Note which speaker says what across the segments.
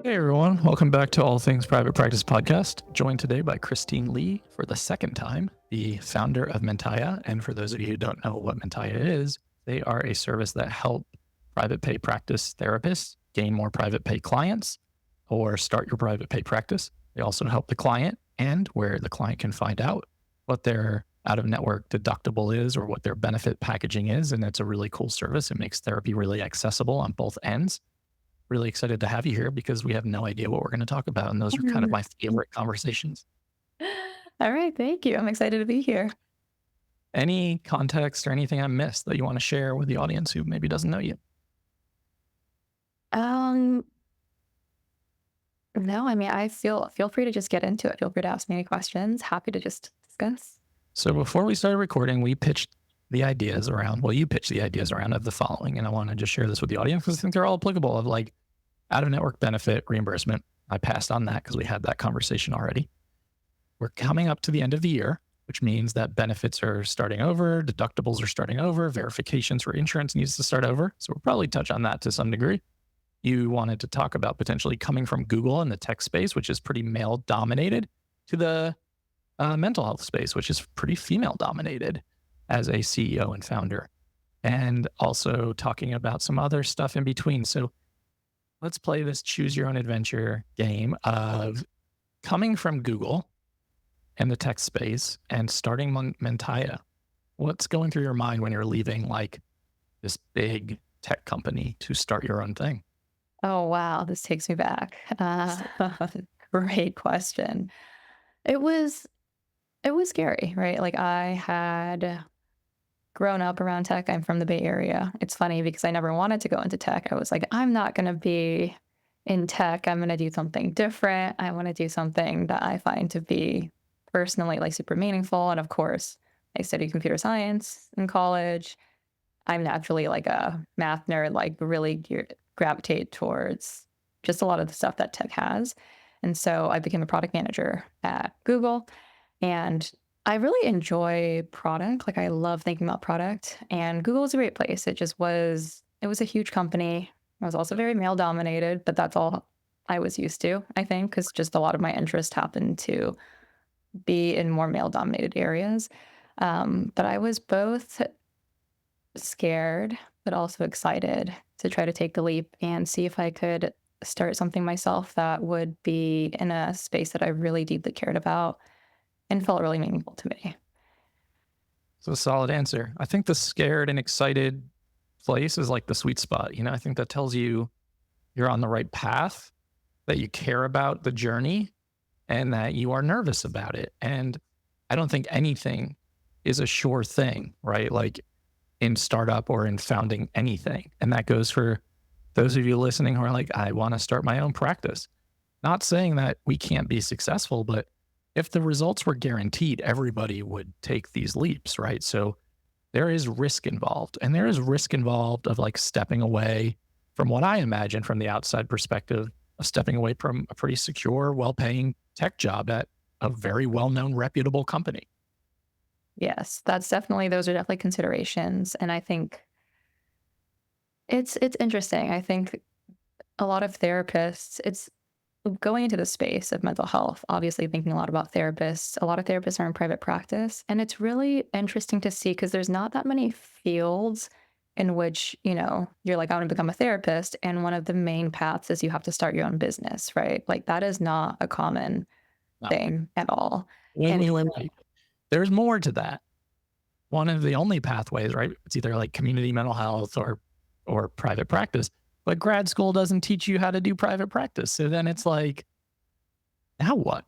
Speaker 1: Hey everyone, welcome back to All Things Private Practice Podcast. Joined today by Christine Lee for the second time, the founder of Mentaya. And for those of you who don't know what Mentaya is, they are a service that help private pay practice therapists gain more private pay clients or start your private pay practice. They also help the client and where the client can find out what their out-of-network deductible is or what their benefit packaging is. And it's a really cool service. It makes therapy really accessible on both ends. Really excited to have you here because we have no idea what we're going to talk about. And those are kind of my favorite conversations.
Speaker 2: All right, thank you. I'm excited to be here.
Speaker 1: Any context or anything I missed that you want to share with the audience who maybe doesn't know you?
Speaker 2: No, I mean, I feel free to just get into it. Feel free to ask me any questions. Happy to just discuss.
Speaker 1: So before we started recording, we pitched the ideas around, well, you pitched the ideas around of the following, and I want to just share this with the audience because I think they're all applicable of like out-of-network benefit reimbursement. I passed on that because we had that conversation already. We're coming up to the end of the year, which means that benefits are starting over, deductibles are starting over, verifications for insurance needs to start over. So we'll probably touch on that to some degree. You wanted to talk about potentially coming from Google in the tech space, which is pretty male dominated, to the mental health space, which is pretty female dominated as a CEO and founder, and also talking about some other stuff in between. So let's play this choose your own adventure game of coming from Google and the tech space and starting Mentaya. What's going through your mind when you're leaving like this big tech company to start your own thing?
Speaker 2: Oh, wow, this takes me back. Great question. It was scary, right? Like I had grown up around tech. I'm from the Bay Area. It's funny because I never wanted to go into tech. I was like, I'm not going to be in tech. I'm going to do something different. I want to do something that I find to be personally like super meaningful. And of course, I studied computer science in college. I'm naturally like a math nerd, like really gravitate towards just a lot of the stuff that tech has. And so I became a product manager at Google. And I really enjoy product. Like I love thinking about product. And Google is a great place. It was a huge company. I was also very male dominated, but that's all I was used to, I think, because just a lot of my interest happened to be in more male dominated areas. But I was both scared, but also excited to try to take the leap and see if I could start something myself that would be in a space that I really deeply cared about and felt really meaningful to me.
Speaker 1: So a solid answer. I think the scared and excited place is like the sweet spot. You know, I think that tells you you're on the right path, that you care about the journey, and that you are nervous about it. And I don't think anything is a sure thing, right? Like in startup or in founding anything. And that goes for those of you listening who are like, I want to start my own practice. Not saying that we can't be successful, but if the results were guaranteed, everybody would take these leaps, right? So there is risk involved, and there is risk involved of like stepping away from what I imagine from the outside perspective of stepping away from a pretty secure, well-paying tech job at a very well-known, reputable company.
Speaker 2: Yes, those are definitely considerations. And I think it's interesting. I think a lot of therapists, it's going into the space of mental health, obviously thinking a lot about therapists. A lot of therapists are in private practice. And it's really interesting to see because there's not that many fields in which, you're like, I want to become a therapist. And one of the main paths is you have to start your own business, right? Like that is not a common thing at all.
Speaker 1: Wait. There's more to that. One of the only pathways, right? It's either like community mental health or private practice, but grad school doesn't teach you how to do private practice. So then it's like, now what?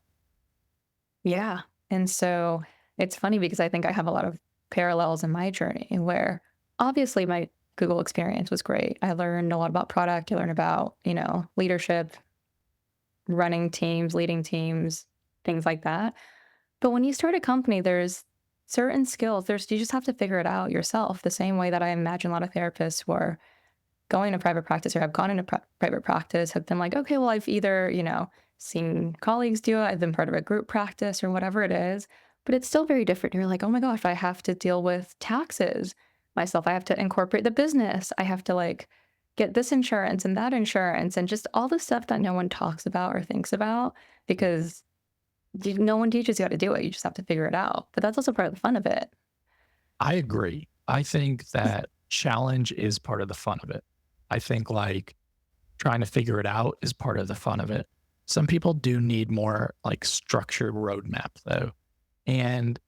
Speaker 2: Yeah. And so it's funny because I think I have a lot of parallels in my journey where obviously my Google experience was great. I learned a lot about product. I learned about, leadership, running teams, leading teams, things like that. But when you start a company, there's certain skills. You just have to figure it out yourself. The same way that I imagine a lot of therapists were going to private practice or have gone into private practice have been like, okay, well, I've either, seen colleagues do it, I've been part of a group practice or whatever it is, but it's still very different. You're like, oh my gosh, I have to deal with taxes myself. I have to incorporate the business. I have to get this insurance and that insurance and just all the stuff that no one talks about or thinks about because no one teaches you how to do it. You just have to figure it out. But that's also part of the fun of it.
Speaker 1: I agree. I think that challenge is part of the fun of it. I think like trying to figure it out is part of the fun of it. Some people do need more like structured roadmap though. And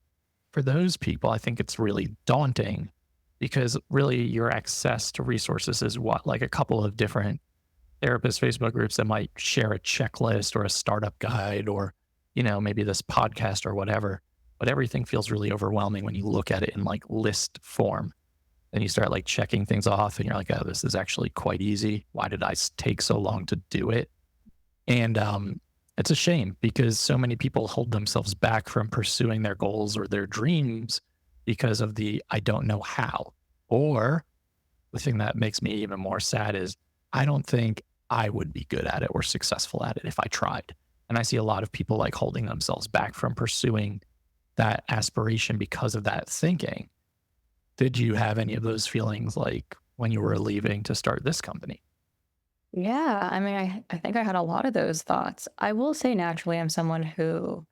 Speaker 1: for those people, I think it's really daunting because really your access to resources is what, like a couple of different therapist Facebook groups that might share a checklist or a startup guide or, maybe this podcast or whatever. But everything feels really overwhelming when you look at it in like list form. Then you start like checking things off and you're like, oh, this is actually quite easy. Why did I take so long to do it? And it's a shame because so many people hold themselves back from pursuing their goals or their dreams because of the I don't know how. Or the thing that makes me even more sad is I don't think I would be good at it or successful at it if I tried. And I see a lot of people like holding themselves back from pursuing that aspiration because of that thinking. Did you have any of those feelings like when you were leaving to start this company?
Speaker 2: Yeah, I mean, I think I had a lot of those thoughts. I will say naturally, I'm someone who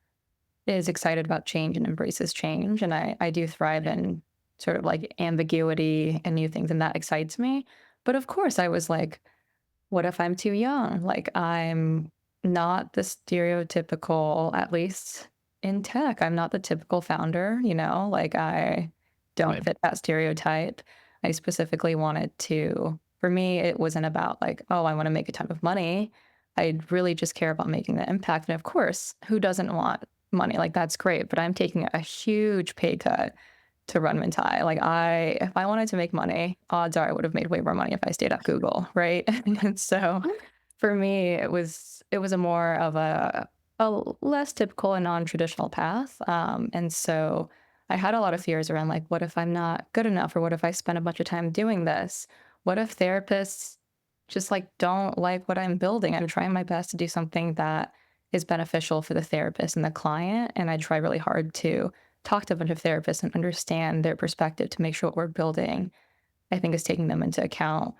Speaker 2: is excited about change and embraces change. And I do thrive in sort of like ambiguity and new things, and that excites me. But of course, I was like, what if I'm too young? Like, I'm not the stereotypical, at least in tech, I'm not the typical founder, like I don't
Speaker 1: Right.
Speaker 2: fit that stereotype. I specifically wanted to, for me, it wasn't about like, oh, I want to make a ton of money. I really just care about making the impact. And of course, who doesn't want money? Like, that's great. But I'm taking a huge pay cut to run Mentaya. Like if I wanted to make money, odds are I would have made way more money if I stayed at Google, right? And so for me, it was a more of a less typical and non-traditional path. And so I had a lot of fears around like, what if I'm not good enough? Or what if I spend a bunch of time doing this? What if therapists just like don't like what I'm building? I'm trying my best to do something that is beneficial for the therapist and the client. And I try really hard to talk to a bunch of therapists and understand their perspective to make sure what we're building, I think, is taking them into account.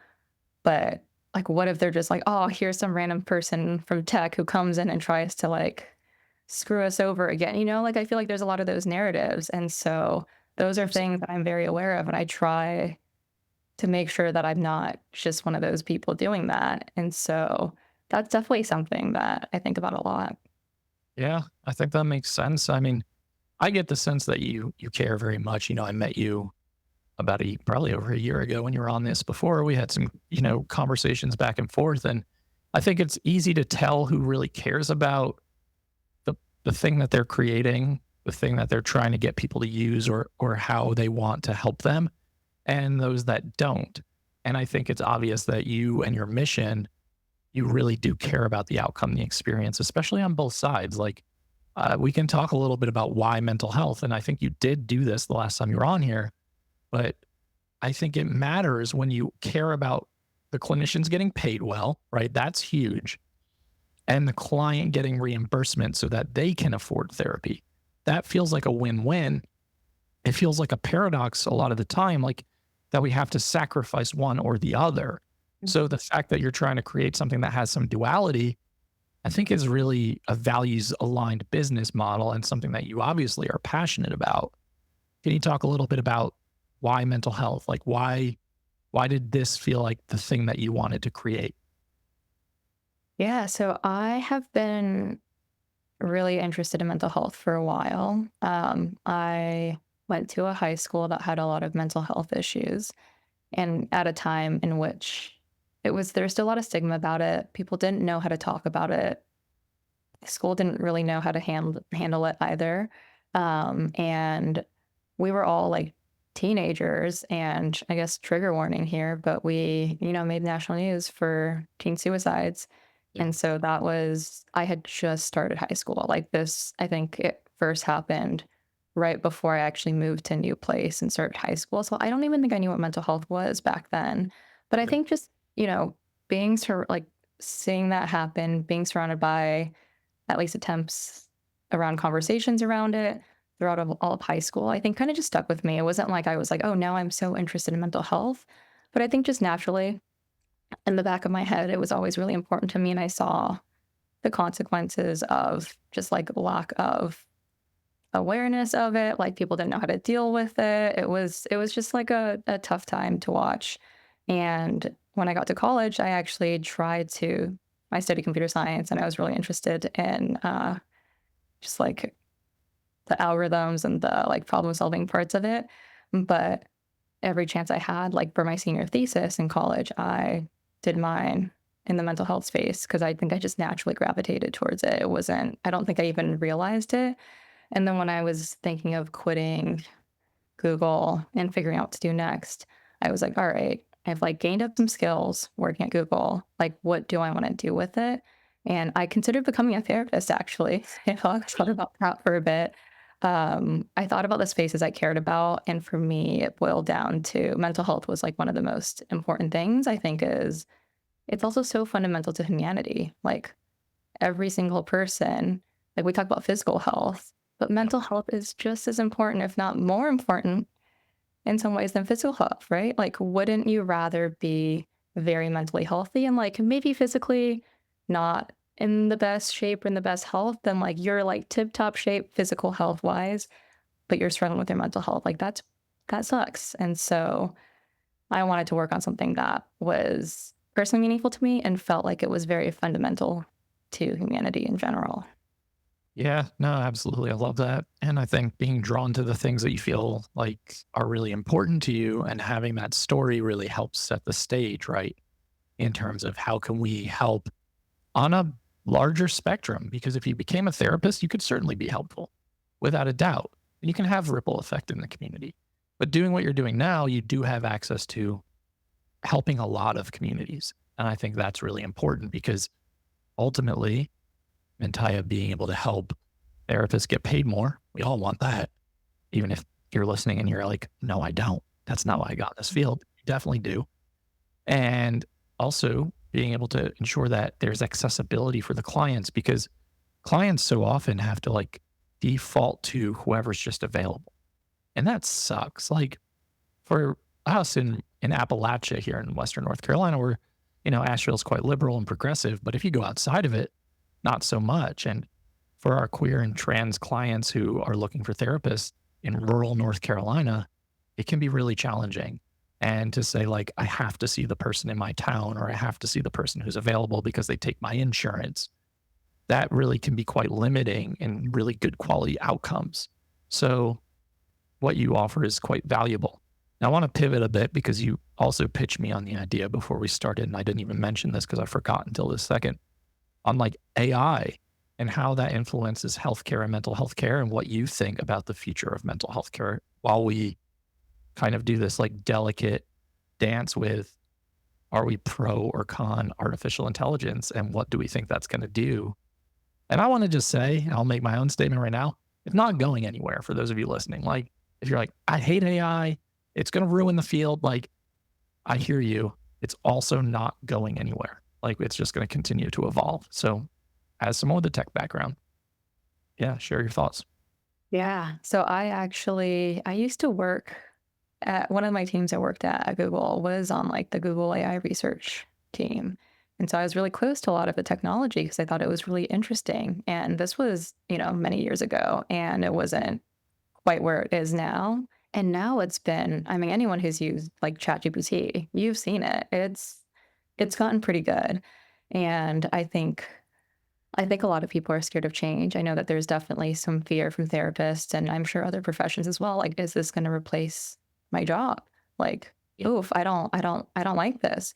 Speaker 2: But like, what if they're just like, oh, here's some random person from tech who comes in and tries to like screw us over again? Like I feel like there's a lot of those narratives. And so those are things that I'm very aware of. And I try to make sure that I'm not just one of those people doing that. And so that's definitely something that I think about a lot.
Speaker 1: Yeah, I think that makes sense. I mean, I get the sense that you care very much. I met you about probably over a year ago when you were on this before. We had some, conversations back and forth. And I think it's easy to tell who really cares about the thing that they're creating, the thing that they're trying to get people to use or how they want to help them, and those that don't. And I think it's obvious that you and your mission, you really do care about the outcome, the experience, especially on both sides. Like we can talk a little bit about why mental health. And I think you did do this the last time you were on here, but I think it matters when you care about the clinicians getting paid well, right? That's huge. And the client getting reimbursement so that they can afford therapy. That feels like a win-win. It feels like a paradox a lot of the time, like that we have to sacrifice one or the other. So the fact that you're trying to create something that has some duality, I think is really a values aligned business model and something that you obviously are passionate about. Can you talk a little bit about why mental health? Like why did this feel like the thing that you wanted to create?
Speaker 2: Yeah, so I have been really interested in mental health for a while. I went to a high school that had a lot of mental health issues, and at a time in which there's still a lot of stigma about it. People didn't know how to talk about it. School didn't really know how to handle it either. And we were all like teenagers, and I guess trigger warning here, but we, made national news for teen suicides.
Speaker 1: Yeah.
Speaker 2: And so I had just started high school. Like this, I think it first happened right before I actually moved to a new place and started high school. So I don't even think I knew what mental health was back then. But I think just, like seeing that happen, being surrounded by at least attempts around conversations around it throughout all of high school, I think kind of just stuck with me. It wasn't like I was like, oh, now I'm so interested in mental health. But I think just naturally, in the back of my head, it was always really important to me. And I saw the consequences of just like lack of awareness of it. Like people didn't know how to deal with it. It was just like a tough time to watch. And when I got to college, I actually I studied computer science and I was really interested in just like the algorithms and the like problem solving parts of it. But every chance I had, like for my senior thesis in college, I did mine in the mental health space because I think I just naturally gravitated towards it. I don't think I even realized it. And then when I was thinking of quitting Google and figuring out what to do next, I was like, all right, I've like gained up some skills working at Google. Like, what do I want to do with it? And I considered becoming a therapist, actually. I thought about that for a bit. I thought about the spaces I cared about. And for me, it boiled down to mental health was like one of the most important things I think is it's also so fundamental to humanity. Like every single person, like we talk about physical health, but mental health is just as important, if not more important in some ways than physical health, right? Like, wouldn't you rather be very mentally healthy and like maybe physically not in the best shape or in the best health than like you're like tip top shape physical health wise, but you're struggling with your mental health? Like that sucks. And so I wanted to work on something that was personally meaningful to me and felt like it was very fundamental to humanity in general.
Speaker 1: Yeah, no, absolutely. I love that. And I think being drawn to the things that you feel like are really important to you and having that story really helps set the stage, right? In terms of how can we help on a larger spectrum? Because if you became a therapist, you could certainly be helpful without a doubt. And you can have ripple effect in the community. But doing what you're doing now, you do have access to helping a lot of communities. And I think that's really important because ultimately, Mentaya being able to help therapists get paid more, we all want that. Even if you're listening and you're like, no, I don't. That's not why I got in this field. You definitely do. And also being able to ensure that there's accessibility for the clients because clients so often have to like default to whoever's just available. And that sucks. Like for us in Appalachia here in Western North Carolina, where, Asheville's quite liberal and progressive, but if you go outside of it, not so much. And for our queer and trans clients who are looking for therapists in rural North Carolina, it can be really challenging. And to say like, I have to see the person in my town or I have to see the person who's available because they take my insurance, that really can be quite limiting in really good quality outcomes. So what you offer is quite valuable. Now I want to pivot a bit because you also pitched me on the idea before we started, and I didn't even mention this because I forgot until this second, on like AI and how that influences healthcare and mental health care and what you think about the future of mental health care while we kind of do this like delicate dance with, are we pro or con artificial intelligence and what do we think that's going to do? And I want to just say, I'll make my own statement right now. It's not going anywhere for those of you listening. Like if you're like, I hate AI, it's going to ruin the field. Like I hear you. It's also not going anywhere. Like it's just going to continue to evolve. So as someone with a tech background, yeah, share your thoughts.
Speaker 2: Yeah. So I used to work at one of my teams I worked at Google was on like the Google AI research team. And so I was really close to a lot of the technology because I thought it was really interesting. And this was, many years ago, and it wasn't quite where it is now. And now anyone who's used like ChatGPT, you've seen it. It's gotten pretty good. And I think a lot of people are scared of change. I know that there's definitely some fear from therapists and I'm sure other professions as well. Like, is this going to replace my job? Like, oof, I don't like this.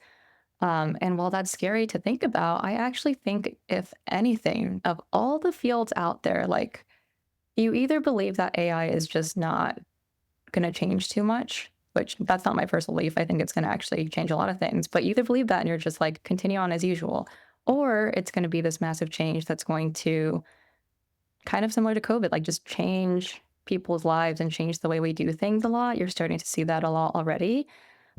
Speaker 2: And while that's scary to think about, I actually think if anything, of all the fields out there, like you either believe that AI is just not going to change too much, which that's not my personal belief. I think it's going to actually change a lot of things, but you either believe that and you're just like, continue on as usual, or it's going to be this massive change that's going to kind of similar to COVID, like just change people's lives and change the way we do things a lot. You're starting to see that a lot already.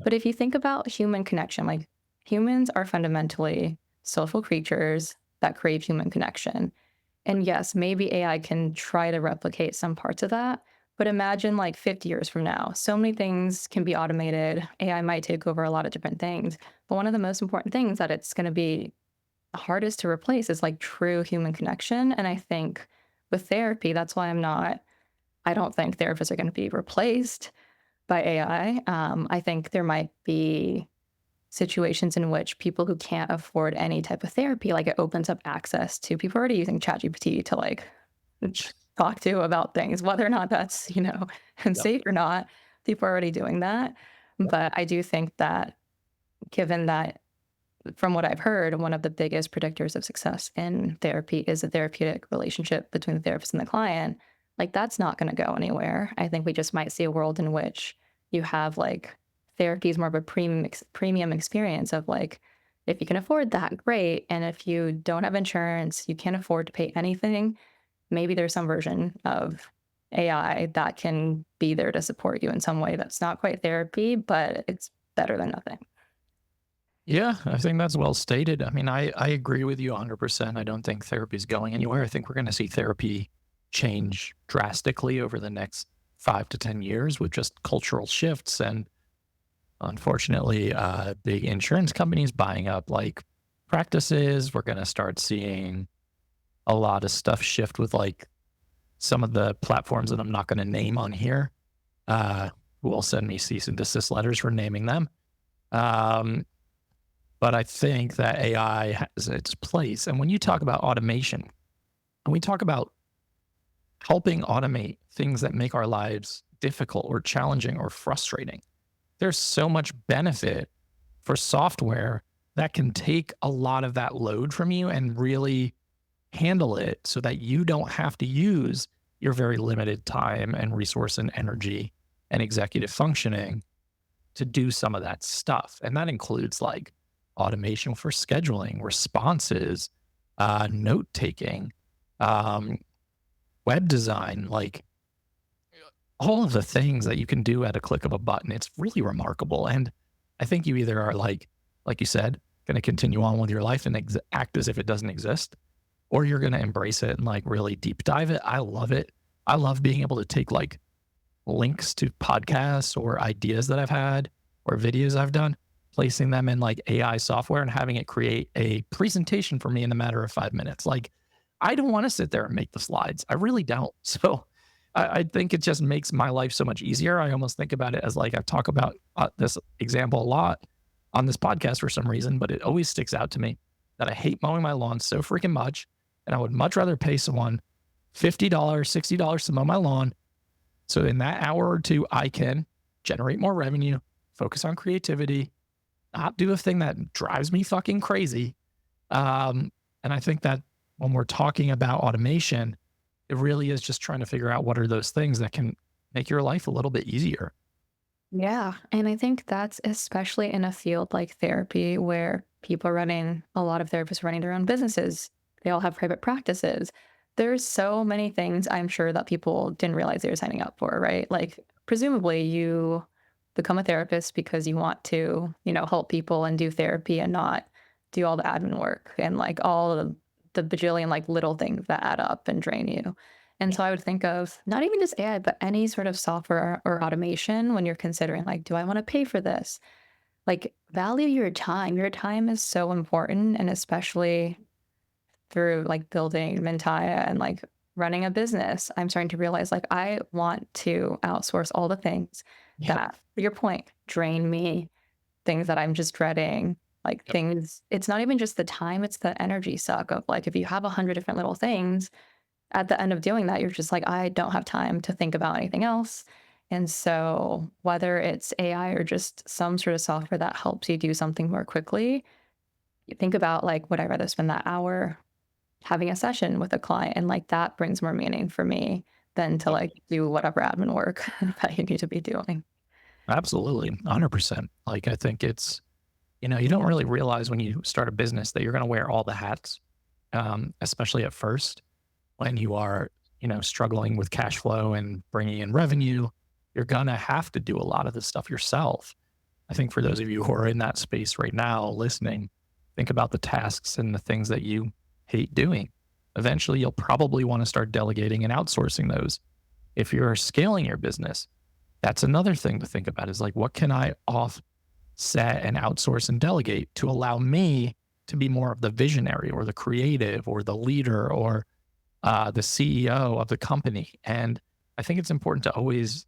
Speaker 2: But if you think about human connection, like humans are fundamentally social creatures that crave human connection. And yes, maybe AI can try to replicate some parts of that. But imagine like 50 years from now, so many things can be automated. AI might take over a lot of different things. But one of the most important things that it's going to be hardest to replace is like true human connection. And I think with therapy, that's why I don't think therapists are going to be replaced by AI. I think there might be situations in which people who can't afford any type of therapy, like it opens up access to people already using ChatGPT to like talk to about things, whether or not that's, and
Speaker 1: Yep.
Speaker 2: safe or not. People are already doing that. But I do think that given that, from what I've heard, one of the biggest predictors of success in therapy is a therapeutic relationship between the therapist and the client. Like that's not going to go anywhere. I think we just might see a world in which you have like therapy is more of a premium experience of like, if you can afford that, great. And if you don't have insurance, you can't afford to pay anything, maybe there's some version of AI that can be there to support you in some way that's not quite therapy, but it's better than nothing.
Speaker 1: Yeah, I think that's well stated. I mean, I agree with you 100%. I don't think therapy is going anywhere. I think we're going to see therapy change drastically over the next 5 to 10 years with just cultural shifts and unfortunately, big insurance companies buying up like practices. We're going to start seeing a lot of stuff shift with like some of the platforms that I'm not going to name on here, who will send me cease and desist letters for naming them. Um, but I think that AI has its place. And when you talk about automation, and we talk about helping automate things that make our lives difficult or challenging or frustrating, there's so much benefit for software that can take a lot of that load from you and really handle it so that you don't have to use your very limited time and resource and energy and executive functioning to do some of that stuff. And that includes like automation for scheduling, responses, note taking, um, web design, like all of the things that you can do at a click of a button. It's really remarkable. And I think you either are like you said, going to continue on with your life and act as if it doesn't exist, or you're going to embrace it and like really deep dive it. I love it. I love being able to take like links to podcasts or ideas that I've had or videos I've done, placing them in like AI software and having it create a presentation for me in a matter of 5 minutes. Like, I don't want to sit there and make the slides. I really don't. So I think it just makes my life so much easier. I almost think about it as like I talk about this example a lot on this podcast for some reason, but it always sticks out to me that I hate mowing my lawn so freaking much. And I would much rather pay someone $50, $60 to mow my lawn. So in that hour or two, I can generate more revenue, focus on creativity, not do a thing that drives me fucking crazy. And I think that when we're talking about automation, it really is just trying to figure out what are those things that can make your life a little bit easier.
Speaker 2: Yeah. And I think that's especially in a field like therapy where a lot of therapists running their own businesses. They all have private practices. There's so many things I'm sure that people didn't realize they were signing up for, right? Like, presumably you become a therapist because you want to, help people and do therapy and not do all the admin work and like all the bajillion like little things that add up and drain you. And so I would think of not even just AI, but any sort of software or automation when you're considering like, do I want to pay for this? Like, value your time. Your time is so important. And especially through like building Mentaya and like running a business, I'm starting to realize like I want to outsource all the things
Speaker 1: Yep.
Speaker 2: that, to your point, drain me, things that I'm just dreading, like
Speaker 1: Yep.
Speaker 2: things. It's not even just the time, it's the energy suck of like, if you have 100 different little things, at the end of doing that, you're just like, I don't have time to think about anything else. And so whether it's AI or just some sort of software that helps you do something more quickly, you think about like, would I rather spend that hour having a session with a client? And like that brings more meaning for me than to like do whatever admin work that you need to be doing.
Speaker 1: Absolutely. 100%. Like, I think it's, you don't really realize when you start a business that you're going to wear all the hats, especially at first when you are, struggling with cash flow and bringing in revenue. You're going to have to do a lot of this stuff yourself. I think for those of you who are in that space right now listening, think about the tasks and the things that you hate doing. Eventually, you'll probably want to start delegating and outsourcing those. If you're scaling your business, that's another thing to think about is like, what can I set and outsource and delegate to allow me to be more of the visionary or the creative or the leader or the CEO of the company. And I think it's important to always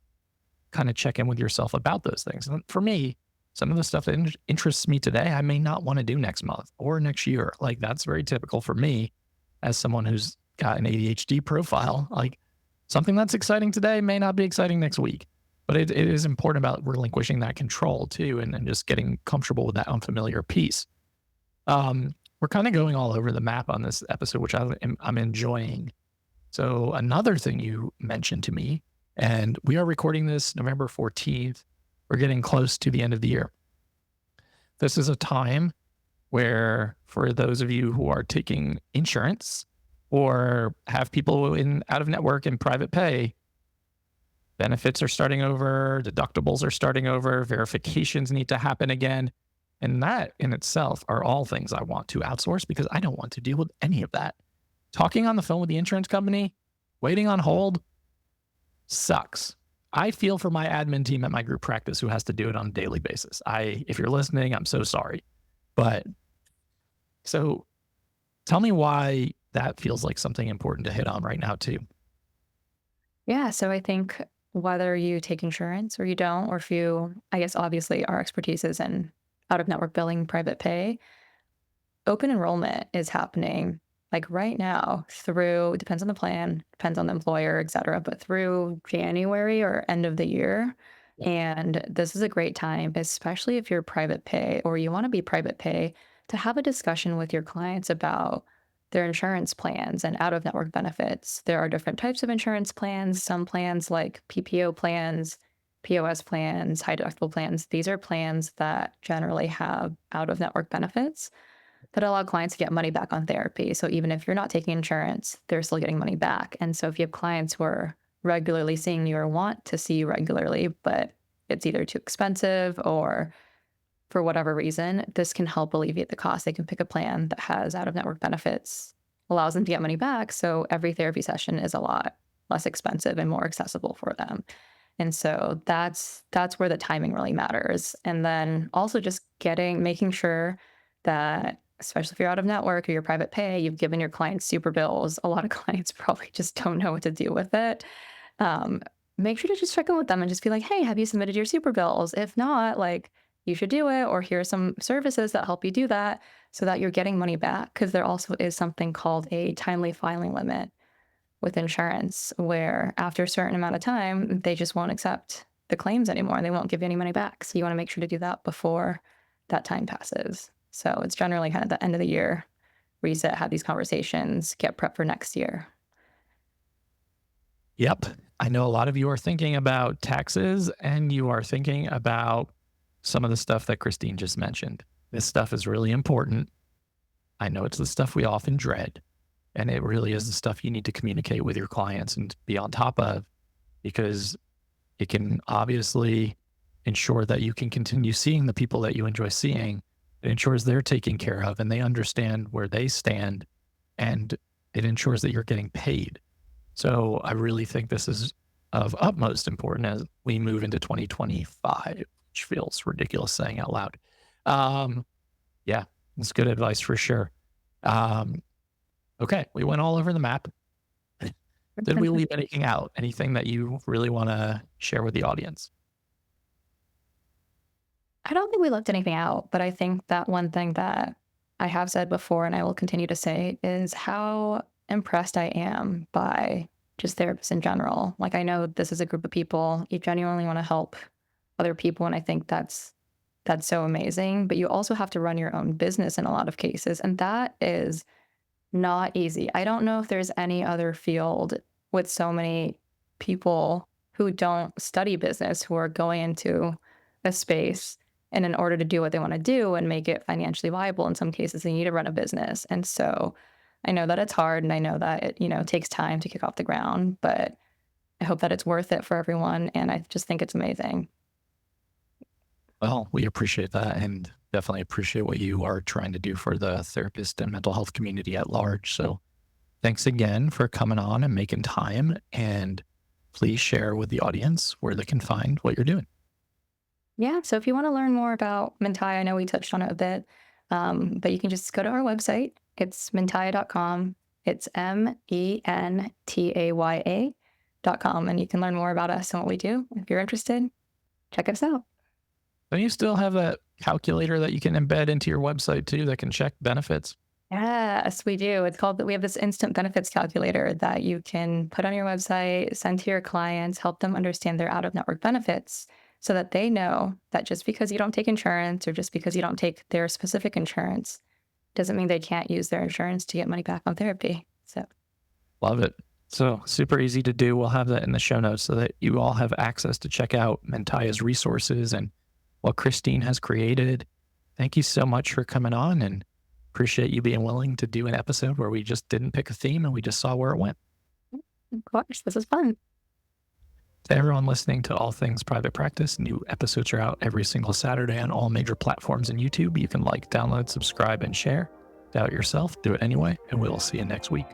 Speaker 1: kind of check in with yourself about those things. And for me, some of the stuff that interests me today, I may not want to do next month or next year. Like that's very typical for me as someone who's got an ADHD profile. Like something that's exciting today may not be exciting next week. But it is important about relinquishing that control too, and just getting comfortable with that unfamiliar piece. We're kind of going all over the map on this episode, which I'm enjoying. So another thing you mentioned to me, and we are recording this November 14th. We're getting close to the end of the year. This is a time where, for those of you who are taking insurance or have people in out of network and private pay, benefits are starting over, deductibles are starting over, verifications need to happen again. And that in itself are all things I want to outsource because I don't want to deal with any of that. Talking on the phone with the insurance company, waiting on hold, sucks. I feel for my admin team at my group practice who has to do it on a daily basis. If you're listening, I'm so sorry. But so tell me why that feels like something important to hit on right now too.
Speaker 2: Yeah. So I think whether you take insurance or you don't, or if you, I guess obviously our expertise is in out of network billing, private pay, open enrollment is happening like right now through, depends on the plan, depends on the employer, et cetera, but through January or end of the year.
Speaker 1: Yeah.
Speaker 2: And this is a great time, especially if you're private pay or you want to be private pay, to have a discussion with your clients about their insurance plans and out of network benefits. There are different types of insurance plans. Some plans like PPO plans, POS plans, high deductible plans. These are plans that generally have out of network benefits that allow clients to get money back on therapy. So even if you're not taking insurance, they're still getting money back. And so if you have clients who are regularly seeing you or want to see you regularly, but it's either too expensive or for whatever reason, this can help alleviate the cost. They can pick a plan that has out of network benefits, allows them to get money back. So every therapy session is a lot less expensive and more accessible for them. And so that's where the timing really matters. And then also just making sure that, especially if you're out of network or you're private pay, you've given your clients super bills. A lot of clients probably just don't know what to do with it. Make sure to just check in with them and just be like, hey, have you submitted your super bills? If not, like, you should do it, or here are some services that help you do that so that you're getting money back. Because there also is something called a timely filing limit with insurance, where after a certain amount of time, they just won't accept the claims anymore and they won't give you any money back. So you want to make sure to do that before that time passes. So it's generally kind of the end of the year reset, have these conversations, get prep for next year.
Speaker 1: Yep. I know a lot of you are thinking about taxes and you are thinking about some of the stuff that Christine just mentioned. This stuff is really important. I know it's the stuff we often dread, and it really is the stuff you need to communicate with your clients and be on top of, because it can obviously ensure that you can continue seeing the people that you enjoy seeing. It ensures they're taken care of and they understand where they stand, and it ensures that you're getting paid. So I really think this is of utmost importance as we move into 2025, which feels ridiculous saying out loud. Yeah, it's good advice for sure. Okay, we went all over the map. Did we leave anything out? Anything that you really want to share with the audience?
Speaker 2: I don't think we left anything out, but I think that one thing that I have said before and I will continue to say is how impressed I am by just therapists in general. Like, I know this is a group of people, you genuinely want to help other people, and I think that's so amazing. But you also have to run your own business in a lot of cases, and that is not easy. I don't know if there's any other field with so many people who don't study business who are going into a space, and in order to do what they want to do and make it financially viable, in some cases they need to run a business. And so I know that it's hard, and I know that it takes time to kick off the ground, but I hope that it's worth it for everyone, and I just think it's amazing.
Speaker 1: Well, we appreciate that, and definitely appreciate what you are trying to do for the therapist and mental health community at large. So thanks again for coming on and making time, and please share with the audience where they can find what you're doing.
Speaker 2: Yeah. So if you want to learn more about Mentaya, I know we touched on it a bit, but you can just go to our website. It's mentaya.com. It's mentaya.com. And you can learn more about us and what we do. If you're interested, check us out.
Speaker 1: Don't you still have that calculator that you can embed into your website too that can check benefits?
Speaker 2: Yes, we do. We have this instant benefits calculator that you can put on your website, send to your clients, help them understand their out of network benefits so that they know that just because you don't take insurance or just because you don't take their specific insurance doesn't mean they can't use their insurance to get money back on therapy. So,
Speaker 1: Love it. So super easy to do. We'll have that in the show notes so that you all have access to check out Mentaya's resources and what Christine has created. Thank you so much for coming on, and appreciate you being willing to do an episode where we just didn't pick a theme and we just saw where it went.
Speaker 2: of course, this is fun.
Speaker 1: To everyone listening to All Things Private Practice, new episodes are out every single Saturday on all major platforms and YouTube. You can like, download, subscribe, and share. Doubt yourself, do it anyway, and we'll see you next week.